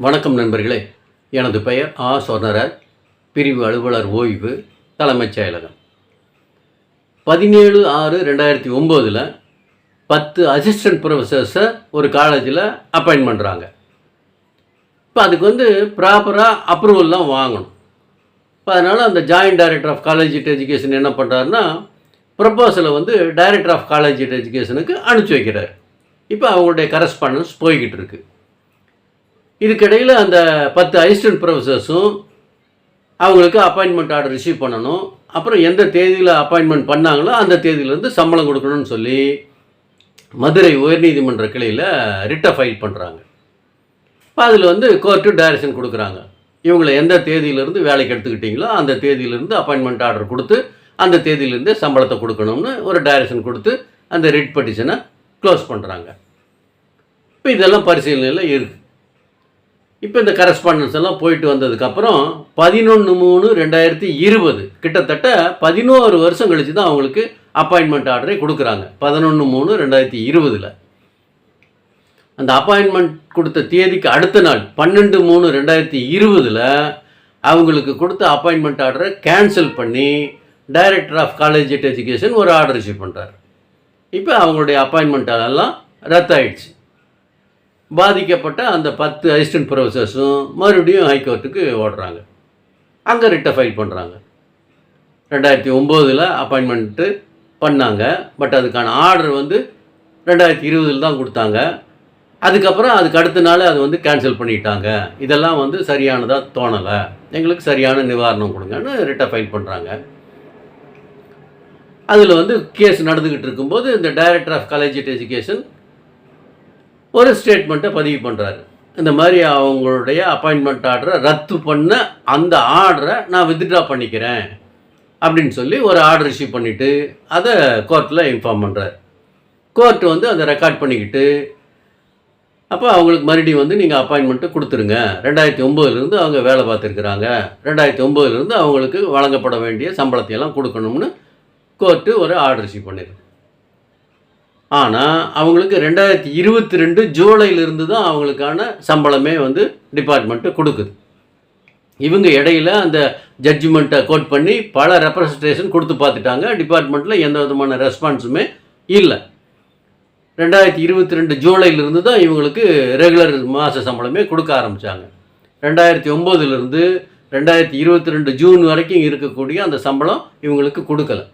வணக்கம் நண்பர்களே. எனது பெயர் சொர்ணராஜ். பிரிவு அலுவலர் ஓய்வு, தலைமைச் செயலகம். 17/6/2009 10 அசிஸ்டன்ட் ப்ரொஃபஸர்ஸை ஒரு காலேஜில் அப்பாயின்ட் பண்ணுறாங்க. இப்போ அதுக்கு ப்ராப்பராக அப்ரூவல்லாம் வாங்கணும். இப்போ அதனால் அந்த joint director of college education என்ன பண்ணுறாருன்னா, ப்ரப்போசலை டைரக்டர் ஆஃப் காலேஜ் எஜுகேஷனுக்கு அனுப்பிச்சி வைக்கிறார். இப்போ அவங்களுடைய கரஸ்பாண்டன்ஸ் போய்கிட்டு இருக்கு. இதுக்கிடையில் அந்த 10 அசிஸ்டன்ட் ப்ரொஃபஸர்ஸும் அவங்களுக்கு அப்பாயின்மெண்ட் ஆர்டர் ரிசீவ் பண்ணணும். அப்புறம் எந்த தேதியில் அப்பாயின்மெண்ட் பண்ணாங்களோ அந்த தேதியிலேருந்து சம்பளம் கொடுக்கணும்னு சொல்லி மதுரை உயர்நீதிமன்ற கிளையில் ரிட்டை ஃபைல் பண்ணுறாங்க. இப்போ அதில் கோர்ட்டு டைரக்ஷன் கொடுக்குறாங்க. இவங்களை எந்த தேதியிலேருந்து வேலைக்கு எடுத்துக்கிட்டிங்களோ அந்த தேதியிலேருந்து அப்பாயின்மெண்ட் ஆர்டர் கொடுத்து அந்த தேதியிலேருந்தே சம்பளத்தை கொடுக்கணும்னு ஒரு டைரக்ஷன் கொடுத்து அந்த ரிட் பெட்டிஷனை க்ளோஸ் பண்ணுறாங்க. இப்போ இதெல்லாம் பரிசீலனையில் இருக்குது. இப்போ இந்த கரஸ்பாண்டன்ஸ் எல்லாம் போயிட்டு வந்ததுக்கப்புறம் 11/3/2020 கிட்டத்தட்ட 11 வருஷம் கழித்து தான் அவங்களுக்கு அப்பாயின்மெண்ட் ஆர்டரை கொடுக்குறாங்க. 11/3/2020 அந்த அப்பாயின்மெண்ட் கொடுத்த தேதிக்கு அடுத்த நாள் 12/3/2020 அவங்களுக்கு கொடுத்த அப்பாயின்மெண்ட் ஆர்டரை கேன்சல் பண்ணி டைரக்டர் ஆஃப் காலேஜ் எஜுகேஷன் ஒரு ஆர்டர் இஷ்யூ பண்ணுறாரு. இப்போ அவங்களுடைய அப்பாயின்மெண்ட் எல்லாம் ரத்தாயிடுச்சு. பாதிக்கப்பட்ட அந்த 10 அசிஸ்டன்ட் ப்ரொஃபஸர்ஸும் மறுபடியும் ஹைகோர்ட்டுக்கு ஓடுறாங்க. அங்கே ரிட்டை ஃபைல் பண்ணுறாங்க. 2009 அப்பாயின்மெண்ட்டு பண்ணாங்க. பட் அதுக்கான ஆர்டர் 2020 தான் கொடுத்தாங்க. அதுக்கப்புறம் அதுக்கு அடுத்த நாள் அது கேன்சல் பண்ணிட்டாங்க. இதெல்லாம் சரியானதாக தோணலை, எங்களுக்கு சரியான நிவாரணம் கொடுங்கன்னு ரிட்டை ஃபைல் பண்ணுறாங்க. அதில் கேஸ் நடந்துக்கிட்டு இருக்கும்போது இந்த டைரக்டர் ஆஃப் காலேஜ் எஜுகேஷன் ஒரு ஸ்டேட்மெண்ட்டை பதிவு பண்ணுறாரு. இந்த மாதிரி அவங்களுடைய அப்பாயின்மெண்ட் ஆர்டரை ரத்து பண்ண அந்த ஆர்டரை நான் வித்ட்ரா பண்ணிக்கிறேன் அப்படின்னு சொல்லி ஒரு ஆர்டர் இஷ்யூ பண்ணிவிட்டு அதை கோர்ட்டில் இன்ஃபார்ம் பண்ணுறாரு. கோர்ட்டு அதை ரெக்கார்ட் பண்ணிக்கிட்டு அப்போ அவங்களுக்கு மறுபடியும் நீங்கள் அப்பாயின்மெண்ட்டு கொடுத்துருங்க. 2009 அவங்க வேலை பார்த்துருக்குறாங்க. 2009 அவங்களுக்கு வழங்கப்பட வேண்டிய சம்பளத்தையெல்லாம் கொடுக்கணும்னு கோர்ட்டு ஒரு ஆர்டர் இஷ்யூ பண்ணிடுது. ஆனால் அவங்களுக்கு 2022 ஜூலையிலிருந்து தான் அவங்களுக்கான சம்பளமே டிபார்ட்மெண்ட்டு கொடுக்குது. இவங்க இடையில் அந்த ஜட்ஜ்மெண்ட்டை கோட் பண்ணி பல ரெப்ரசன்டேஷன் கொடுத்து பார்த்துட்டாங்க. டிபார்ட்மெண்ட்டில் எந்த விதமான ரெஸ்பான்ஸுமே இல்லை. 2022 ஜூலையிலிருந்து தான் இவங்களுக்கு ரெகுலர் மாத சம்பளமே கொடுக்க ஆரம்பித்தாங்க. 2009 2022 ஜூன் வரைக்கும் இருக்கக்கூடிய அந்த சம்பளம் இவங்களுக்கு கொடுக்கலை.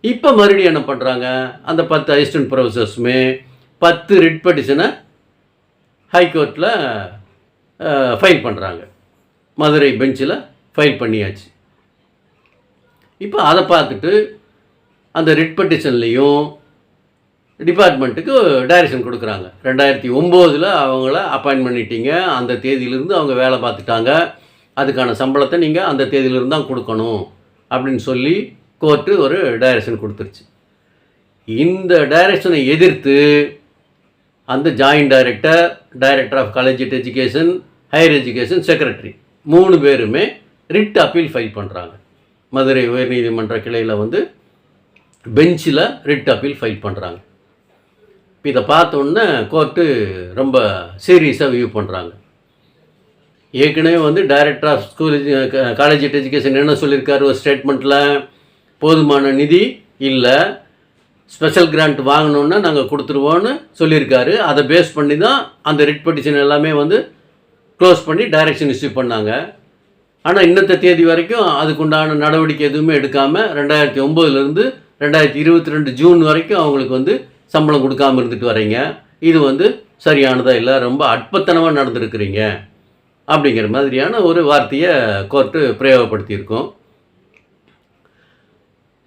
இப்போ மறுபடியும் என்ன பண்ணுறாங்க, அந்த 10 அசிஸ்டன்ட் ப்ரொஃபஸர்ஸுமே 10 ரிட் பெட்டிஷனை ஹைகோர்ட்டில் ஃபைல் பண்ணுறாங்க. மதுரை பெஞ்சில் ஃபைல் பண்ணியாச்சு. இப்போ அதை பார்த்துட்டு அந்த ரிட் பெட்டிஷன்லேயும் டிபார்ட்மெண்ட்டுக்கு டைரக்ஷன் கொடுக்குறாங்க. 2009 அவங்கள அப்பாயின்ட் பண்ணிட்டீங்க, அந்த தேதியிலிருந்து அவங்க வேலை பார்த்துட்டாங்க, அதுக்கான சம்பளத்தை நீங்கள் அந்த தேதியிலிருந்து தான் கொடுக்கணும் அப்படின்னு சொல்லி கோர்ட்டு ஒரு டைரக்ஷன் கொடுத்துருச்சு. இந்த டைரக்ஷனை எதிர்த்து அந்த joint director of college education, higher education secretary 3 பேருமே ரிட் அப்பீல் ஃபைல் பண்ணுறாங்க. மதுரை உயர்நீதிமன்ற கிளையில் பெஞ்சில் ரிட் அப்பீல் ஃபைல் பண்ணுறாங்க. இப்போ இதை பார்த்தோன்னே கோர்ட்டு ரொம்ப சீரியஸாக வியூ பண்ணுறாங்க. ஏற்கனவே director of school college education என்ன சொல்லியிருக்காரு ஒரு ஸ்டேட்மெண்ட்டில், போதுமான நிதி இல்லை, ஸ்பெஷல் கிராண்ட் வாங்கணுன்னா நாங்கள் கொடுத்துருவோன்னு சொல்லியிருக்காரு. அதை பேஸ் பண்ணி தான் அந்த ரிட் பெட்டிஷன் எல்லாமே க்ளோஸ் பண்ணி டைரக்ஷன் இஷ்யூ பண்ணாங்க. ஆனால் இன்னத்த தேதி வரைக்கும் அதுக்குண்டான நடவடிக்கை எதுவுமே எடுக்காமல் 2009 2022 ஜூன் வரைக்கும் அவங்களுக்கு சம்பளம் கொடுக்காமல் இருந்துட்டு வரீங்க. இது சரியானதாக இல்லை, ரொம்ப அற்பத்தனமாக நடந்துருக்குறீங்க அப்படிங்கிற மாதிரியான ஒரு வார்த்தையை கோர்ட்டு பிரயோகப்படுத்தியிருக்கோம்.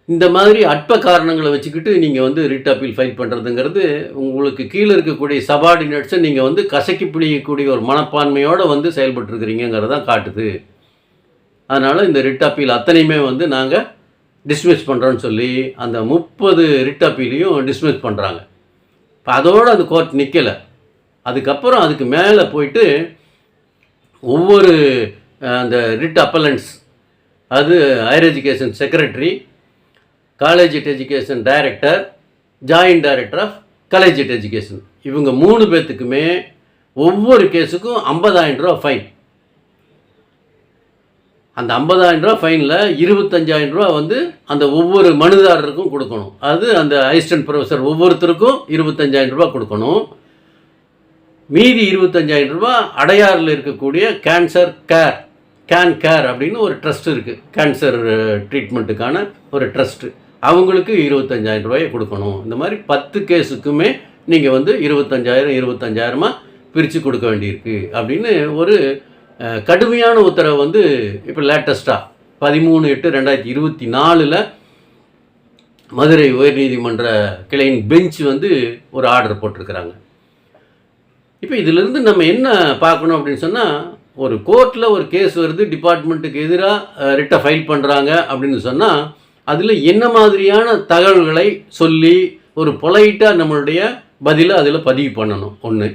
இந்த மாதிரி அற்ப காரணங்களை வச்சுக்கிட்டு நீங்கள் ரிட் அப்பீல் ஃபைல் பண்ணுறதுங்கிறது உங்களுக்கு கீழே இருக்கக்கூடிய சபார்டினேட்ஸை நீங்கள் கசக்கி பிடிக்கக்கூடிய ஒரு மனப்பான்மையோடு செயல்பட்டுருக்கிறீங்கிறதான் காட்டுது. அதனால் இந்த ரிட் அப்பீல் அத்தனையுமே நாங்கள் டிஸ்மிஸ் பண்ணுறோன்னு சொல்லி அந்த 30 ரிட் அப்பீலையும் டிஸ்மிஸ் பண்ணுறாங்க. இப்போ அதோடு அந்த கோர்ட் நிற்கலை. அதுக்கப்புறம் அதுக்கு மேலே போயிட்டு ஒவ்வொரு அந்த ரிட் அப்பலண்ட்ஸ், அது higher education secretary, college education director, joint director of college education, இவங்க 3 பேர்த்துக்குமே ஒவ்வொரு கேஸுக்கும் 50,000 ரூபா ஃபைன். அந்த 50,000 ரூபா ஃபைனில் 25,000 ரூபா வந்து அந்த ஒவ்வொரு மனுதாரருக்கும் கொடுக்கணும். அது அந்த அசிஸ்டன்ட் ப்ரொஃபஸர் ஒவ்வொருத்தருக்கும் 25,000 ரூபா கொடுக்கணும். மீதி 25,000 ரூபா அடையாறில் இருக்கக்கூடிய கேன்சர் கேர் அப்படின்னு ஒரு ட்ரஸ்ட் இருக்குது. கேன்சர் ட்ரீட்மெண்ட்டுக்கான ஒரு ட்ரஸ்ட்டு, அவங்களுக்கு 25,000 ரூபாயை கொடுக்கணும். இந்த மாதிரி 10 கேஸுக்குமே நீங்கள் வந்து 25,000 பிரித்து கொடுக்க வேண்டியிருக்கு அப்படின்னு ஒரு கடுமையான உத்தரவு வந்து இப்போ லேட்டஸ்ட்டாக 13/8/2024 மதுரை உயர்நீதிமன்ற கிளையின் பெஞ்ச் வந்து ஒரு ஆர்டர் போட்டிருக்கிறாங்க. இப்போ இதிலிருந்து நம்ம என்ன பார்க்கணும் அப்படின்னு சொன்னால், ஒரு கோர்ட்டில் ஒரு கேஸ் வருது, டிபார்ட்மெண்ட்டுக்கு எதிராக ரிட்டை ஃபைல் பண்ணுறாங்க அப்படின்னு சொன்னால், அதில் என்ன மாதிரியான தகவல்களை சொல்லி ஒரு பொலைட்டாக நம்மளுடைய பதிலை அதில் பதிவு பண்ணணும். ஒன்று.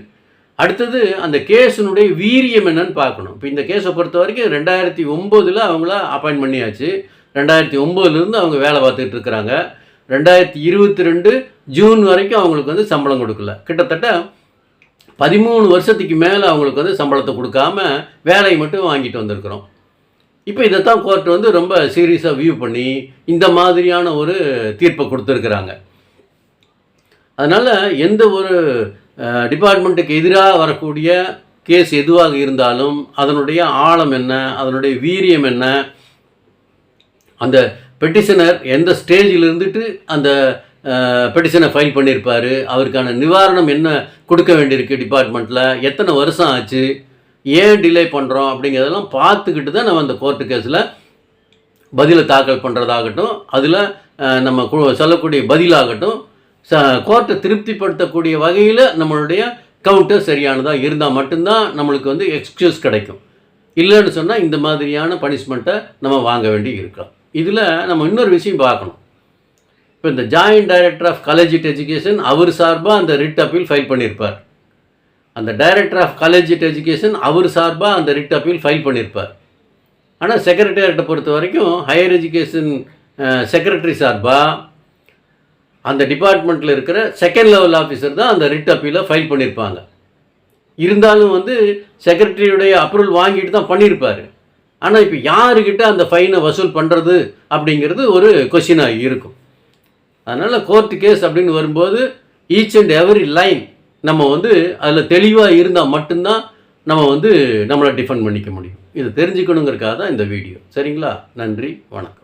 அடுத்தது அந்த கேஸினுடைய வீரியம் என்னன்னு பார்க்கணும். இப்போ இந்த கேஸை பொறுத்த வரைக்கும் 2009 அவங்கள அப்பாயின்ட் பண்ணியாச்சு. 2009 அவங்க வேலை பார்த்துக்கிட்டு இருக்கிறாங்க. 2022 ஜூன் வரைக்கும் அவங்களுக்கு வந்து சம்பளம் கொடுக்கல. கிட்டத்தட்ட 13 வருஷத்துக்கு மேலே அவங்களுக்கு வந்து சம்பளத்தை கொடுக்காம வேலையை மட்டும் வாங்கிட்டு வந்திருக்கிறோம். இப்போ இதைத்தான் கோர்ட் வந்து ரொம்ப சீரியஸாக வியூ பண்ணி இந்த மாதிரியான ஒரு தீர்ப்பை கொடுத்துருக்குறாங்க. அதனால் எந்த ஒரு டிபார்ட்மெண்ட்டுக்கு எதிராக வரக்கூடிய கேஸ் எதுவாக இருந்தாலும் அதனுடைய ஆழம் என்ன, அதனுடைய வீரியம் என்ன, அந்த பெட்டிஷனர் எந்த ஸ்டேஜில் இருந்துட்டு அந்த பெட்டிஷனை ஃபைல் பண்ணியிருப்பார், அவருக்கான நிவாரணம் என்ன கொடுக்க வேண்டியிருக்கு டிபார்ட்மெண்ட்டில், எத்தனை வருஷம் ஆச்சு, ஏன் டிலே பண்ணுறோம் அப்படிங்கிறதெல்லாம் பார்த்துக்கிட்டு தான் நம்ம அந்த கோர்ட்டு கேஸில் பதிலை தாக்கல் பண்ணுறதாகட்டும், அதில் நம்ம சொல்லக்கூடிய பதிலாகட்டும் கோர்ட்டை திருப்திப்படுத்தக்கூடிய வகையில் நம்மளுடைய கவுண்டர் சரியானதாக இருந்தால் மட்டும்தான் நம்மளுக்கு வந்து எக்ஸ்கியூஸ் கிடைக்கும். இல்லைன்னு சொன்னால் இந்த மாதிரியான பனிஷ்மெண்ட்டை நம்ம வாங்க வேண்டி இருக்கலாம். இதில் நம்ம இன்னொரு விஷயம் பார்க்கணும். இப்போ இந்த joint director of collegiate education அவர் சார்பாக அந்த ரிட் அப்பீல் ஃபைல் பண்ணியிருப்பார். அந்த டைரக்டர் ஆஃப் காலேஜியட் எஜுகேஷன் அவர் சார்பாக அந்த ரிட் அப்பீல் ஃபைல் பண்ணியிருப்பார். ஆனால் செக்ரட்டேரியட்டை பொறுத்த வரைக்கும் ஹையர் எஜுகேஷன் செக்ரட்டரி சார்பாக அந்த டிபார்ட்மெண்ட்டில் இருக்கிற செகண்ட் லெவல் ஆஃபீஸர் தான் அந்த ரிட் அப்பீலை ஃபைல் பண்ணியிருப்பாங்க. இருந்தாலும் வந்து செக்ரட்டரியுடைய அப்ரூவல் வாங்கிட்டு தான் பண்ணியிருப்பார். ஆனால் இப்போ யாருக்கிட்ட அந்த ஃபைனை வசூல் பண்ணுறது அப்படிங்கிறது ஒரு கொஷினாக இருக்கும். அதனால் கோர்ட்டு கேஸ் அப்படின்னு வரும்போது ஈச் அண்ட் எவரி லைன் நம்ம வந்து அதில் தெளிவாக இருந்தால் மட்டும்தான் நம்ம வந்து நம்மளை டிஃபெண்ட் பண்ணிக்க முடியும். இதை தெரிஞ்சுக்கணுங்கிறதுக்காக தான் இந்த வீடியோ. சரிங்களா? நன்றி, வணக்கம்.